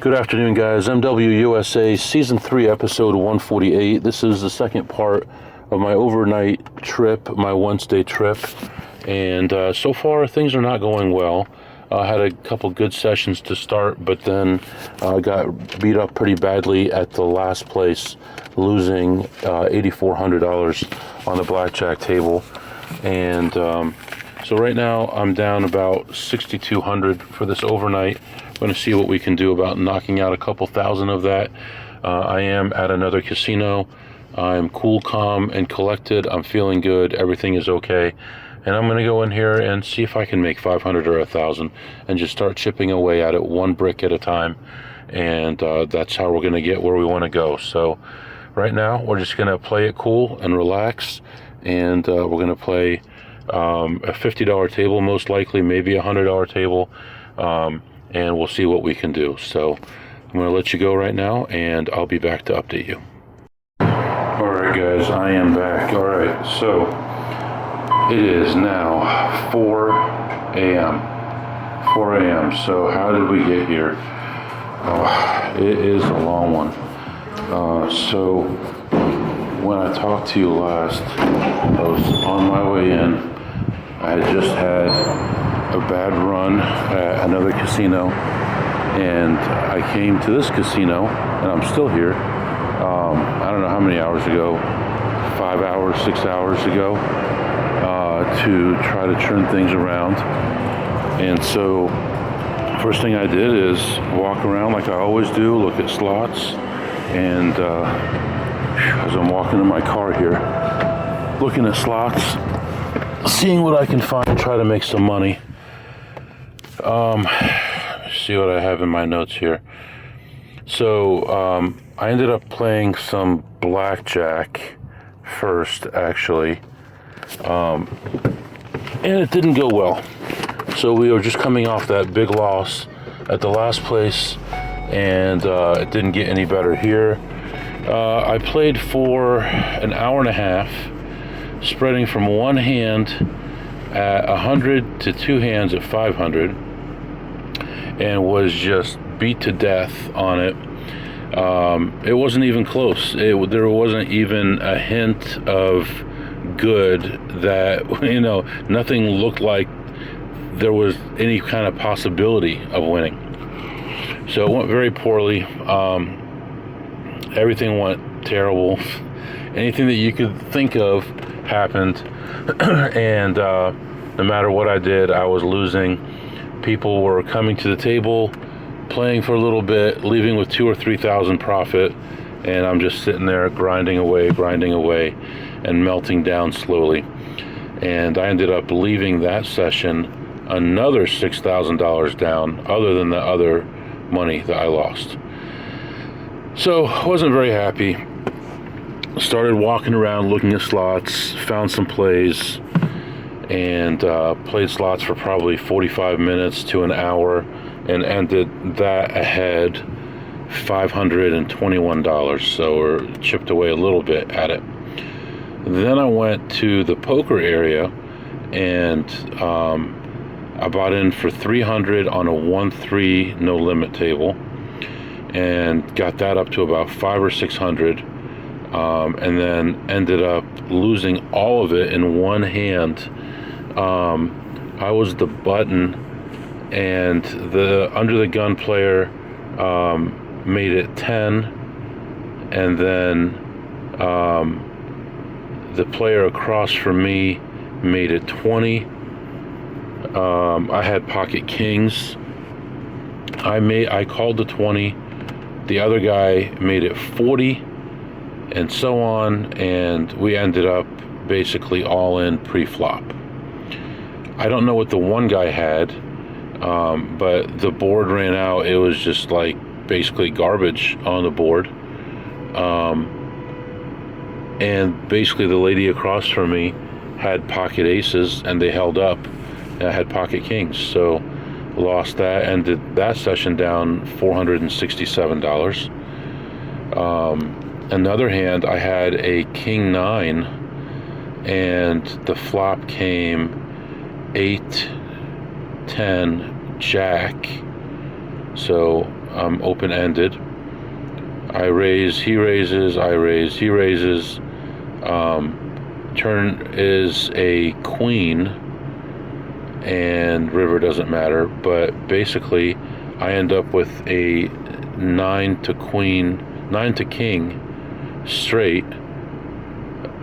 Good afternoon, guys. MWUSA Season 3, Episode 148. This is the second part of my overnight trip, my Wednesday trip. And so far, things are not going well. I had a couple good sessions to start, but then got beat up pretty badly at the last place, losing $8,400 on the blackjack table. And so right now, I'm down about $6,200 for this overnight. I'm going to see what we can do about knocking out a couple thousand of that. I am at another casino. I'm cool, calm, and collected. I'm feeling good. Everything is okay. And I'm going to go in here and see if I can make 500 or 1,000 and just start chipping away at it one brick at a time. And that's how we're going to get where we want to go. So right now, we're just going to play it cool and relax. And we're going to play a $50 table, most likely, maybe a $100 table. And we'll see what we can do. So I'm going to let you go right now, and I'll be back to update you. All right, guys, I am back. All right, so it is now 4 a.m. 4 a.m. So how did we get here? Oh, it is a long one. So when I talked to you last, I was on my way in. I had just had a bad run at another casino, and I came to this casino, and I'm still here. I don't know how many hours ago, 5 hours, 6 hours ago, to try to turn things around. And so first thing I did is walk around like I always do, look at slots, and as I'm walking to my car here, looking at slots, seeing what I can find, try to make some money. See what I have in my notes here. So I ended up playing some blackjack first, actually, and it didn't go well. So we were just coming off that big loss at the last place, and it didn't get any better here. I played for an hour and a half, spreading from one hand at 100 to two hands at 500, and was just beat to death on it. It wasn't even close. There wasn't even a hint of good that, nothing looked like there was any kind of possibility of winning. So it went very poorly. Everything went terrible. Anything that you could think of happened. And no matter what I did, I was losing. People were coming to the table, playing for a little bit, leaving with 2,000 or 3,000 profit, and I'm just sitting there grinding away, and melting down slowly. And I ended up leaving that session another $6,000 down, other than the other money that I lost. So I wasn't very happy. Started walking around, looking at slots, found some plays, and played slots for probably 45 minutes to an hour, and ended that ahead $521. So we're chipped away a little bit at it. Then I went to the poker area, and I bought in for 300 on a 1-3 no limit table, and got that up to about 500 or 600. And then ended up losing all of it in one hand. I was the button, and the under the gun player made it 10, and then the player across from me made it 20. I had pocket kings. I called the 20. The other guy made it 40, and so on, and we ended up basically all in pre-flop. I don't know what the one guy had, but the board ran out. It was just like basically garbage on the board. And basically the lady across from me had pocket aces, and they held up, and I had pocket kings. So lost that, ended that session down $467. Another hand, I had a king 9, and the flop came 8, 10, jack, So I'm open-ended. I raise, he raises, I raise, he raises. Turn is a queen, and river doesn't matter, but basically I end up with a 9 to king straight,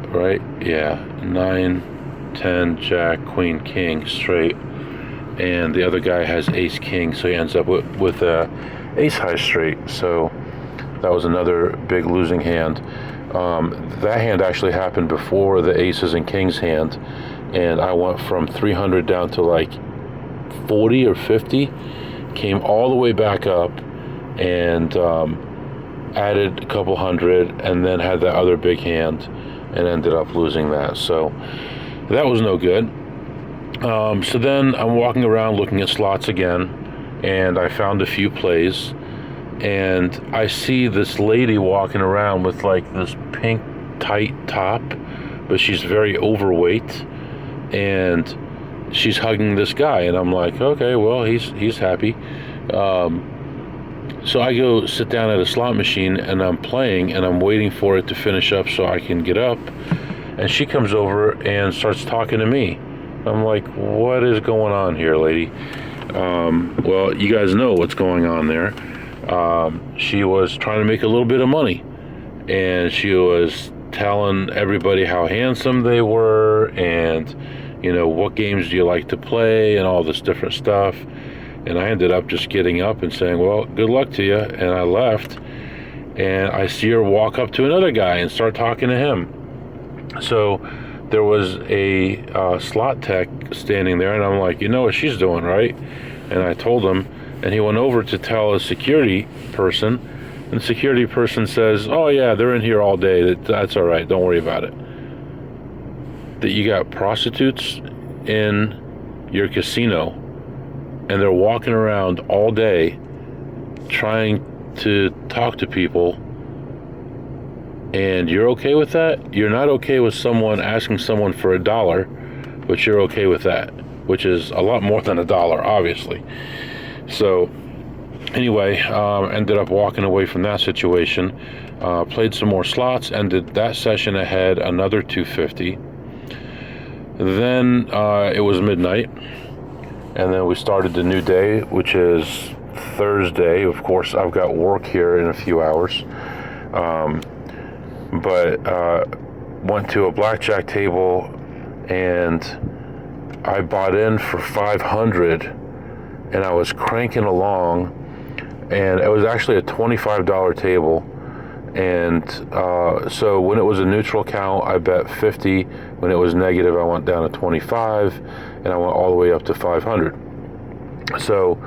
right? Yeah, 9, 10, jack, queen, king straight, and the other guy has ace king, so he ends up with a ace high straight. So that was another big losing hand. That hand actually happened before the aces and kings hand, and I went from 300 down to like 40 or 50, came all the way back up, and added a couple hundred, and then had that other big hand and ended up losing that. So that was no good. So then I'm walking around looking at slots again, and I found a few plays, and I see this lady walking around with like this pink tight top, but she's very overweight, and she's hugging this guy, and I'm like, okay, well, he's happy. So I go sit down at a slot machine, and I'm playing, and I'm waiting for it to finish up so I can get up, and she comes over and starts talking to me. I'm like, what is going on here, lady? Well, you guys know what's going on there. She was trying to make a little bit of money, and she was telling everybody how handsome they were, and what games do you like to play, and all this different stuff. And I ended up just getting up and saying, well, good luck to you, and I left. And I see her walk up to another guy and start talking to him. So there was a slot tech standing there, and I'm like, you know what she's doing, right? And I told him, and he went over to tell a security person, and the security person says, oh yeah, they're in here all day, that's all right, don't worry about it. That you got prostitutes in your casino, and they're walking around all day trying to talk to people, and you're okay with that? You're not okay with someone asking someone for $1, but you're okay with that, which is a lot more than $1, obviously. So anyway, ended up walking away from that situation, played some more slots, ended that session ahead another 250. Then it was midnight, and then we started the new day, which is Thursday. Of course, I've got work here in a few hours, but went to a blackjack table, and I bought in for 500, and I was cranking along, and it was actually a $25 table. And so when it was a neutral count, I bet 50. When it was negative, I went down to 25, and I went all the way up to 500. So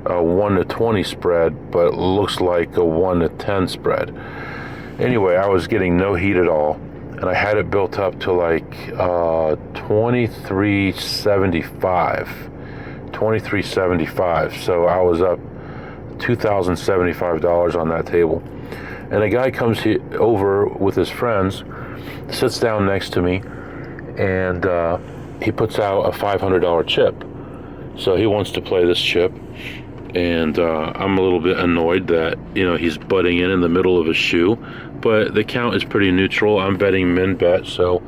1 to 20 spread, but it looks like a 1 to 10 spread. Anyway, I was getting no heat at all, and I had it built up to like 2375. So I was up $2,075 on that table. And a guy comes over with his friends, sits down next to me, and he puts out a $500 chip. So he wants to play this chip, and I'm a little bit annoyed that he's butting in the middle of a shoe, but the count is pretty neutral. I'm betting min bet, so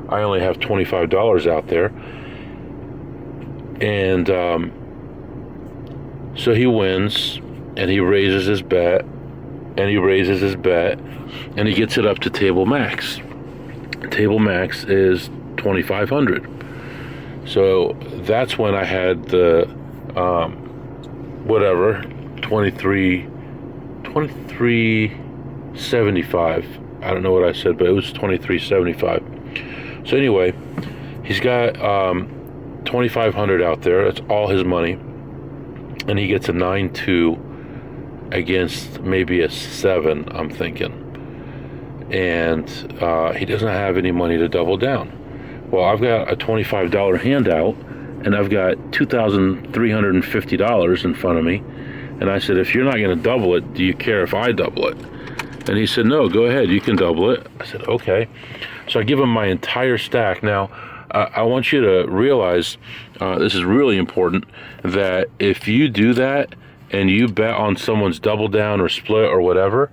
I only have $25 out there, and so he wins, and he raises his bet, and he raises his bet, and he gets it up to table max. Table max is 2,500. So that's when I had the 2375. I don't know what I said, but it was 2375. So anyway, he's got 2,500 out there. That's all his money, and he gets a 9-2 against maybe a 7, I'm thinking, and he doesn't have any money to double down. Well, I've got a $25 handout, and I've got $2,350 in front of me, and I said, if you're not going to double it, do you care if I double it? And he said, no, go ahead, you can double it. I said, okay. So I give him my entire stack. Now, I want you to realize, this is really important, that if you do that, and you bet on someone's double down or split or whatever,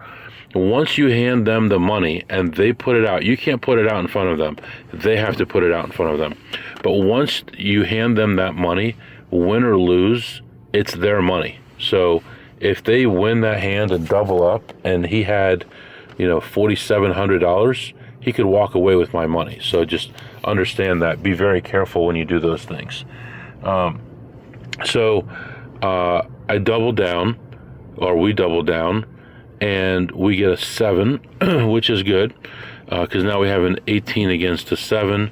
once you hand them the money and they put it out, you can't put it out in front of them. They have to put it out in front of them. But once you hand them that money, win or lose, it's their money. So if they win that hand and double up, and he had, $4,700, he could walk away with my money. So just understand that. Be very careful when you do those things. So I double down, or we double down, and we get a 7, which is good, because now we have an 18 against a 7.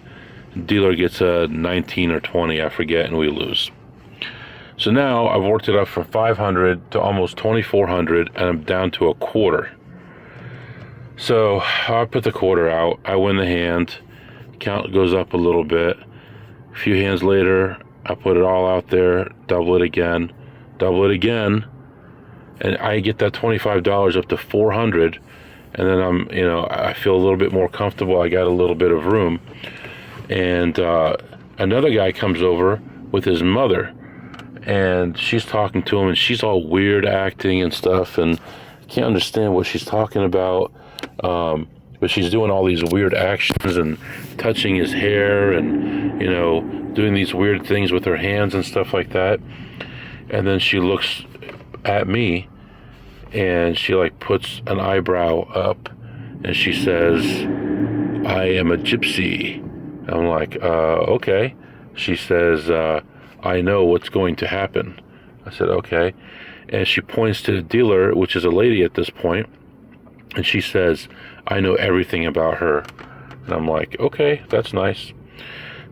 Dealer gets a 19 or 20, I forget, and we lose. So now I've worked it up from 500 to almost 2,400, and I'm down to a quarter. So I put the quarter out. I win the hand. Count goes up a little bit. A few hands later, I put it all out there, double it again, and I get that $25 up to 400, and then I feel a little bit more comfortable. I got a little bit of room, and another guy comes over with his mother, and she's talking to him, and she's all weird acting and stuff, and I can't understand what she's talking about, but she's doing all these weird actions and touching his hair and, doing these weird things with her hands and stuff like that. And then she looks at me, and she puts an eyebrow up, and she says, "I am a gypsy." I'm like, okay. She says, "I know what's going to happen." I said, okay. And she points to the dealer, which is a lady at this point, and she says, "I know everything about her." And I'm like, okay, that's nice.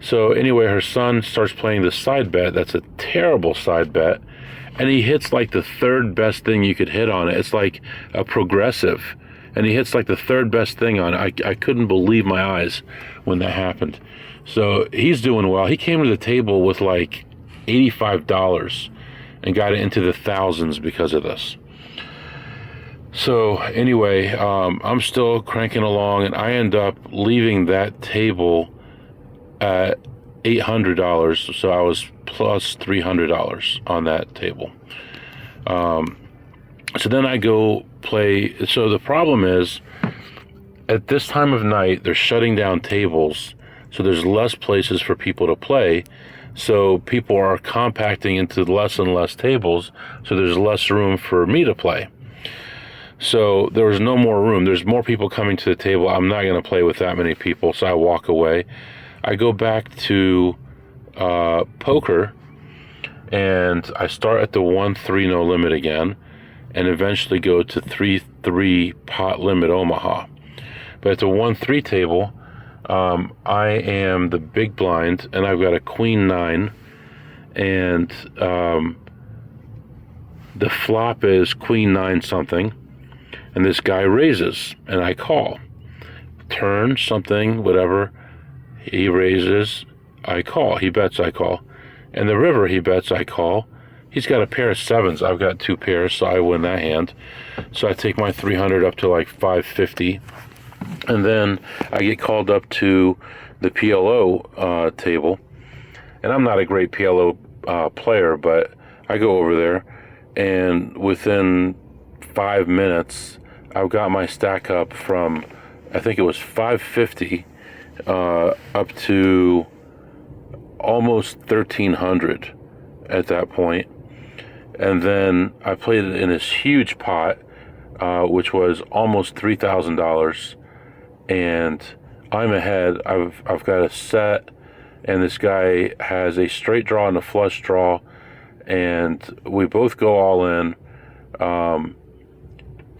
So anyway, her son starts playing the side bet. That's a terrible side bet. And he hits the third best thing you could hit on it. It's like a progressive. And he hits the third best thing on it. I couldn't believe my eyes when that happened. So he's doing well. He came to the table with $85 and got it into the thousands because of this. So anyway, I'm still cranking along, and I end up leaving that table at $800. So I was plus $300 on that table. So then I go play. So the problem is, at this time of night, they're shutting down tables, so there's less places for people to play. So people are compacting into less and less tables, so there's less room for me to play. So there was no more room. There's more people coming to the table. I'm not going to play with that many people, so I walk away. I go back to poker, and I start at the 1-3 no limit again, and eventually go to 3-3 pot limit Omaha. But at the 1-3 table, I am the big blind, and I've got a queen 9, and the flop is queen 9 something, and this guy raises, and I call. Turn something, whatever. He raises, I call. He bets, I call. And the river, he bets, I call. He's got a pair of 7s. I've got 2 pairs, so I win that hand. So I take my 300 up to 550. And then I get called up to the PLO table. And I'm not a great PLO player, but I go over there, and within 5 minutes, I've got my stack up from, I think it was 550 up to almost 1,300 at that point. And then I played it in this huge pot, which was almost $3,000, and I'm ahead. I've got a set, and this guy has a straight draw and a flush draw, and we both go all in.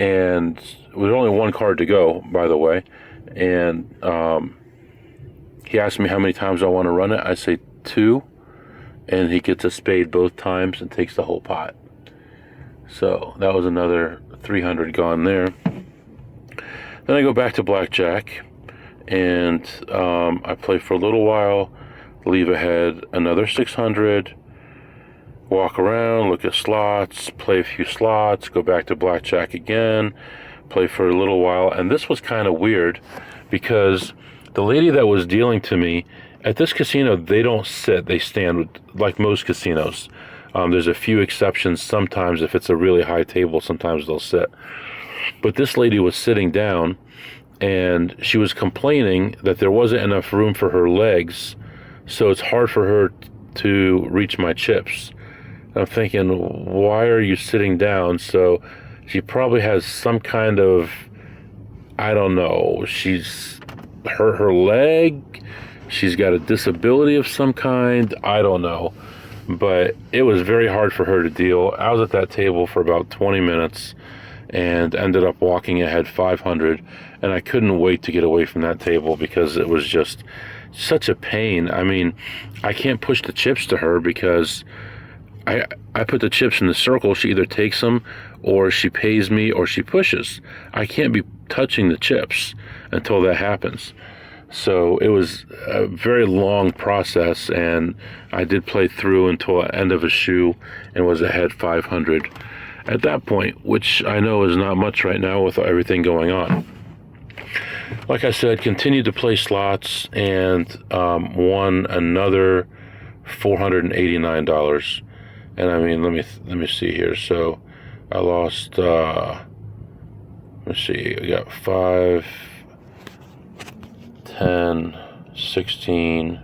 And there's only one card to go, by the way. And he asked me how many times I want to run it. I say 2, and he gets a spade both times and takes the whole pot. So that was another 300 gone there. Then I go back to blackjack, and I play for a little while, leave ahead another 600, walk around, look at slots, play a few slots, go back to blackjack again, play for a little while. And this was kind of weird, because the lady that was dealing to me, at this casino, they don't sit, they stand, like most casinos. There's a few exceptions. Sometimes if it's a really high table, sometimes they'll sit. But this lady was sitting down, and she was complaining that there wasn't enough room for her legs, so it's hard for her to reach my chips. I'm thinking, why are you sitting down? So she probably has some kind of, I don't know, she's hurt her leg, she's got a disability of some kind, I don't know. But it was very hard for her to deal. I was at that table for about 20 minutes and ended up walking ahead 500, and I couldn't wait to get away from that table because it was just such a pain. I mean, I can't push the chips to her because I put the chips in the circle. She either takes them or she pays me or she pushes. I can't be touching the chips until that happens. So it was a very long process, and I did play through until the end of a shoe and was ahead 500 at that point, which I know is not much right now with everything going on. Like I said, continued to play slots and won another $489. And I mean, let me see here. So I lost. Let's see. I got 5, 10, 16,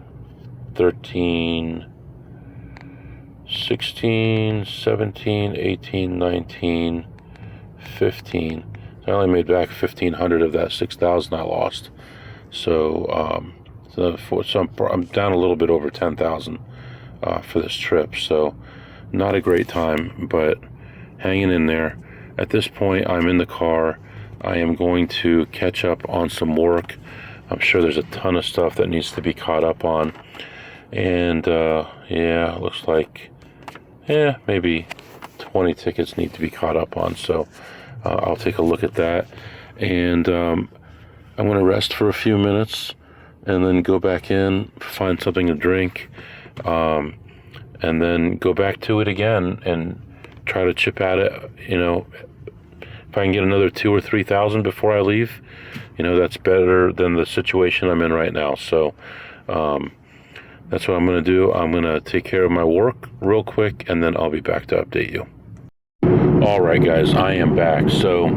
13, 16, 17, 18, 19, 15. I only made back 1,500 of that 6,000 I lost. So, I'm down a little bit over 10,000 for this trip. So, not a great time, but hanging in there. At this point, I'm in the car. I am going to catch up on some work. I'm sure there's a ton of stuff that needs to be caught up on. And, yeah, it looks like, maybe 20 tickets need to be caught up on. So, I'll take a look at that. And I'm going to rest for a few minutes and then go back in, find something to drink, and then go back to it again and try to chip at it. You know, if I can get another 2,000 or 3,000 before I leave, you know, that's better than the situation I'm in right now. So that's what I'm going to do. I'm going to take care of my work real quick, and then I'll be back to update you. All right, guys, I am back. So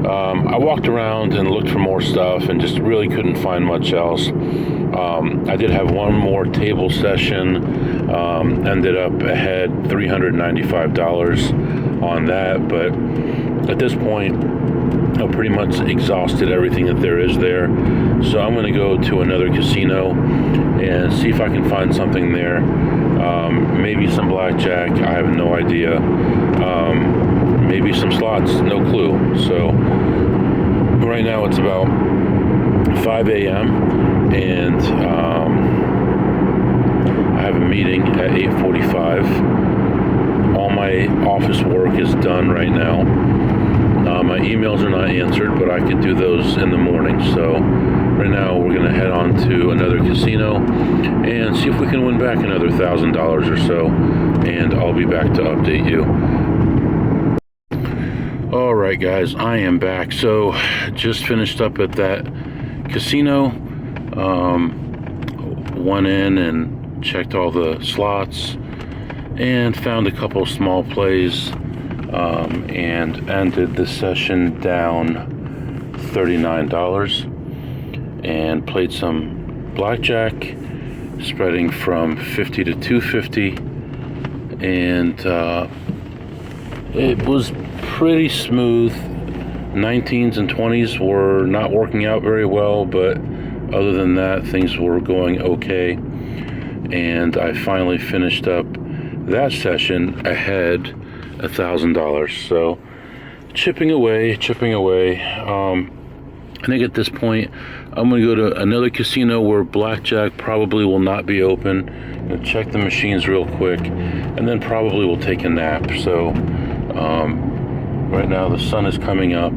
I walked around and looked for more stuff and just really couldn't find much else. I did have one more table session, ended up ahead $395 on that, but at this point I've pretty much exhausted everything that there is there. So I'm going to go to another casino and see if I can find something there. Maybe some blackjack, I have no idea. Maybe some slots, no clue. So right now it's about 5 a.m. and I have a meeting at 8:45. All my office work is done right now. My emails are not answered, but I can do those in the morning. So right now we're going to head on to another casino and see if we can win back another $1,000 or so, and I'll be back to update you. All right, guys, I am back. So just finished up at that casino, went in and checked all the slots and found a couple small plays, and ended the session down $39 and played some blackjack, spreading from 50 to 250, and it was pretty smooth. 19s and 20s were not working out very well, but other than that, things were going okay. And I finally finished up that session ahead $1,000. So chipping away. I think at this point I'm going to go to another casino where blackjack probably will not be open, and check the machines real quick, and then probably will take a nap. So right now the sun is coming up,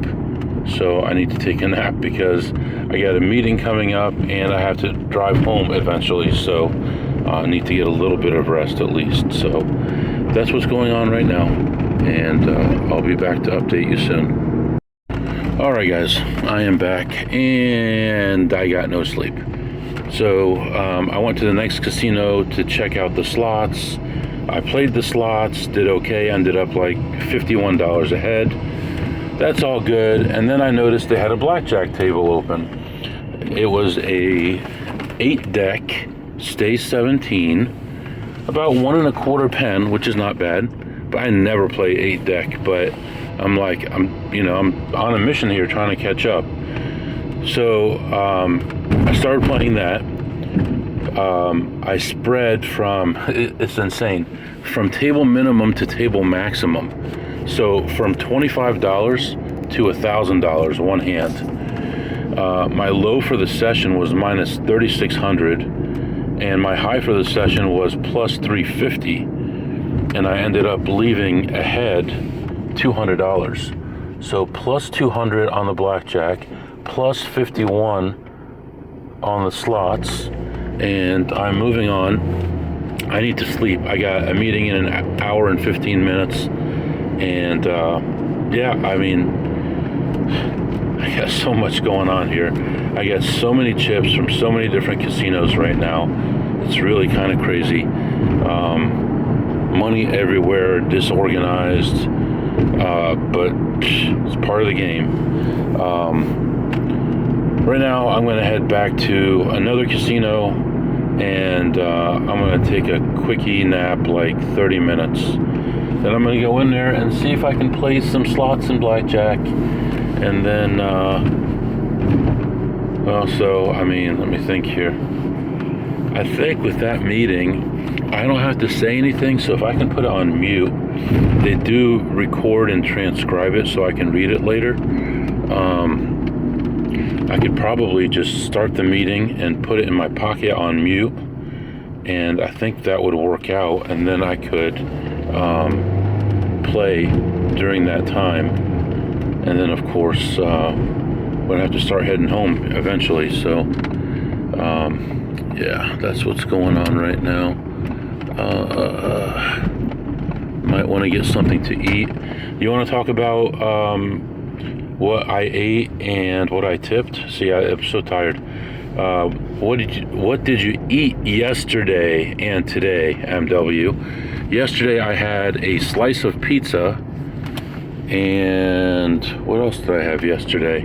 so I need to take a nap because I got a meeting coming up and I have to drive home eventually. So I need to get a little bit of rest at least. So that's what's going on right now, and I'll be back to update you soon. All right, guys, I am back, and I got no sleep. So I went to the next casino to check out the slots, I played the slots, did okay, ended up like $51 ahead. That's all good. And then I noticed they had a blackjack table open. It was a 8-deck, stay 17, about 1 1/4 pen, which is not bad. But I never play 8-deck. But I'm on a mission here, trying to catch up. So I started playing that. I spread from, it's insane, from table minimum to table maximum. So from $25 to $1,000 one hand. My low for the session was minus 3,600, and my high for the session was plus 350, and I ended up leaving ahead $200. So plus 200 on the blackjack, plus 51 on the slots, and I'm moving on. I need to sleep. I got a meeting in an hour and 15 minutes, and yeah, I mean, I got so much going on here. I got so many chips from so many different casinos right now. It's really kind of crazy. Money everywhere, disorganized, but it's part of the game. Right now, I'm going to head back to another casino, and I'm going to take a quickie nap, like 30 minutes. Then I'm going to go in there and see if I can play some slots and blackjack. And then, also, I mean, let me think here. I think with that meeting, I don't have to say anything, so if I can put it on mute, they do record and transcribe it so I can read it later. I could probably just start the meeting and put it in my pocket on mute, and I think that would work out, and then I could play during that time. And then, of course, we'll have to start heading home eventually. So, yeah, that's what's going on right now. Might want to get something to eat. You want to talk about what I ate and what I tipped? See, I'm so tired. What did you eat yesterday and today, MW? Yesterday I had a slice of pizza. And what else did I have yesterday?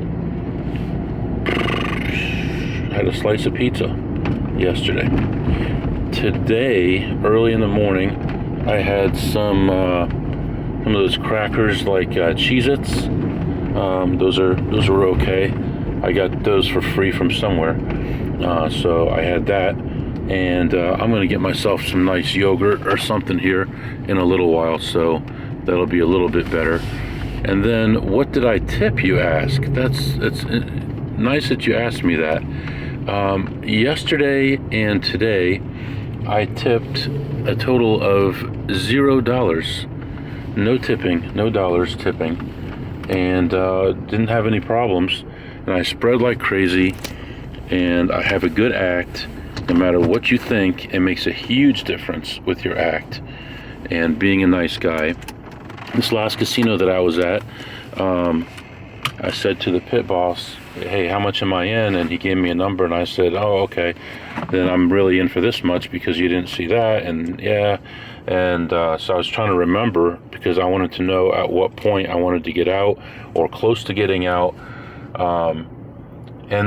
I had a slice of pizza yesterday. Today, early in the morning, I had some of those crackers, like Cheez-Its. Those were okay. I got those for free from somewhere. So I had that, and I'm gonna get myself some nice yogurt or something here in a little while. So that'll be a little bit better. And then, what did I tip, you ask? It's nice that you asked me that. Yesterday and today, I tipped a total of $0. No tipping, no dollars tipping. And didn't have any problems. And I spread like crazy. And I have a good act. No matter what you think, it makes a huge difference with your act. And being a nice guy. This last casino that I was at, I said to the pit boss, hey, how much am I in? And he gave me a number, and I said, oh, okay, then I'm really in for this much because you didn't see that. And yeah, and so I was trying to remember, because I wanted to know at what point I wanted to get out or close to getting out. And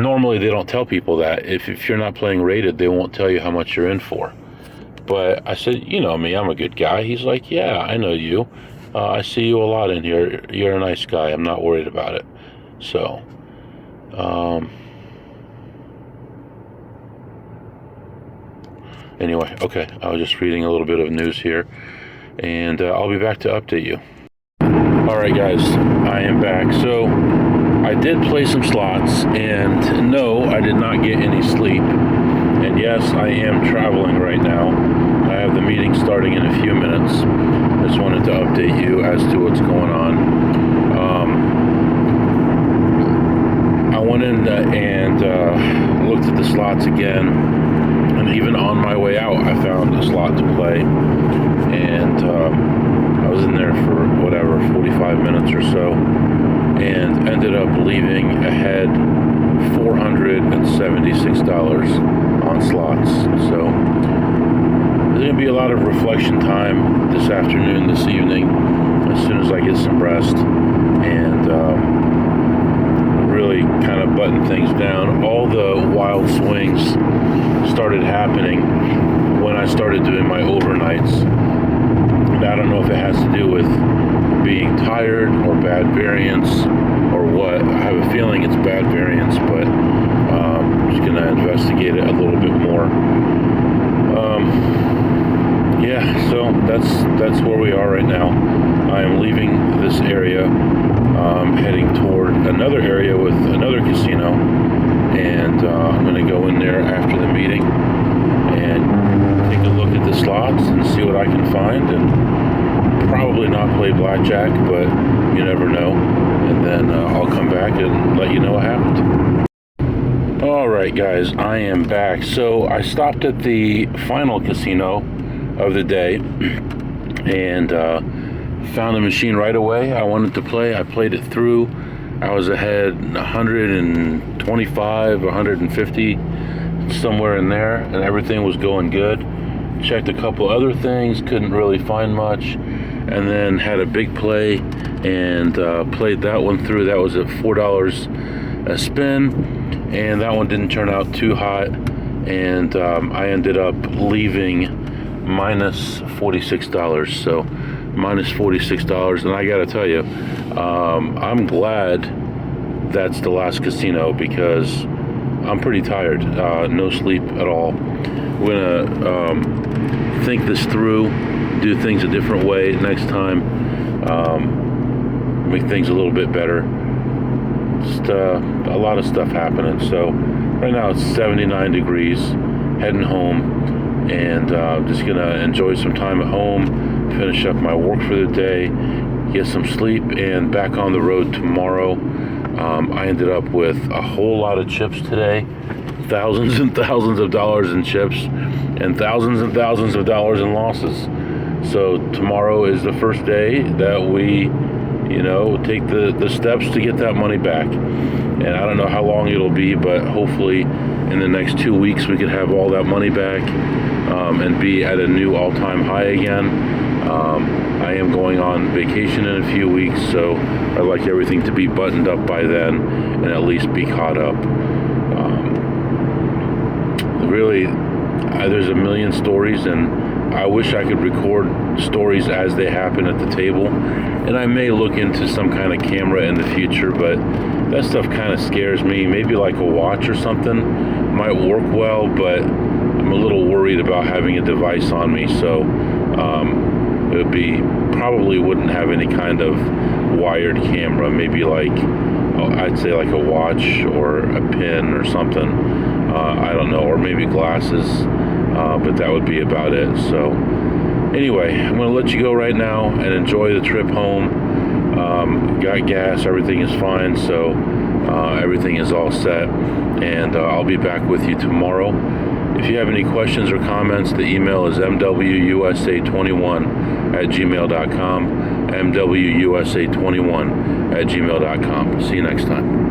normally they don't tell people that. If you're not playing rated, they won't tell you how much you're in for. But I said, you know me, I'm a good guy. He's like, yeah, I know you. I see you a lot in here. You're a nice guy. I'm not worried about it. So, anyway, okay. I was just reading a little bit of news here, and I'll be back to update you. All right, guys, I am back. So, I did play some slots, and no, I did not get any sleep. And yes, I am traveling right now. I have the meeting starting in a few minutes. I just wanted to update you as to what's going on. I went in and looked at the slots again, and even on my way out, I found a slot to play. And I was in there for whatever, 45 minutes or so, and ended up leaving ahead $476 on slots. So there's going to be a lot of reflection time this afternoon, this evening, as soon as I get some rest, and really kind of button things down. All the wild swings started happening when I started doing my overnights. And I don't know if it has to do with being tired or bad variance or what. I have a feeling it's bad variance, but I'm just going to investigate it a little bit more. Yeah, so that's where we are right now. I am leaving this area, heading toward another area with another casino, and I'm going to go in there after the meeting and take a look at the slots and see what I can find, and probably not play blackjack, but you never know. And then I'll come back and let you know what happened. Alright guys, I am back. So I stopped at the final casino of the day and found the machine right away. I wanted to play. I played it through. I was ahead 125, 150, somewhere in there, and everything was going good. Checked a couple other things, couldn't really find much, and then had a big play and played that one through. That was at $4 a spin, and that one didn't turn out too hot, and I ended up leaving minus $46. So minus $46, and I gotta tell you, I'm glad that's the last casino, because I'm pretty tired. No sleep at all. We're gonna think this through, do things a different way next time, make things a little bit better. Just a lot of stuff happening. So right now it's 79 degrees, heading home, and just gonna enjoy some time at home, finish up my work for the day, get some sleep, and back on the road tomorrow. I ended up with a whole lot of chips today, thousands and thousands of dollars in chips, and thousands of dollars in losses. So tomorrow is the first day that we, take the steps to get that money back. And I don't know how long it'll be, but hopefully in the next 2 weeks we can have all that money back, and be at a new all-time high again. I am going on vacation in a few weeks, so I'd like everything to be buttoned up by then and at least be caught up. Really, there's a million stories, and I wish I could record stories as they happen at the table. And I may look into some kind of camera in the future, but that stuff kind of scares me. Maybe like a watch or something might work well, but I'm a little worried about having a device on me. So it would be, probably wouldn't have any kind of wired camera. Maybe like, I'd say like a watch or a pin or something. I don't know, or maybe glasses, but that would be about it. So anyway, I'm going to let you go right now and enjoy the trip home. Got gas, everything is fine, so everything is all set, and I'll be back with you tomorrow. If you have any questions or comments, the email is mwusa21@gmail.com, mwusa21@gmail.com. See you next time.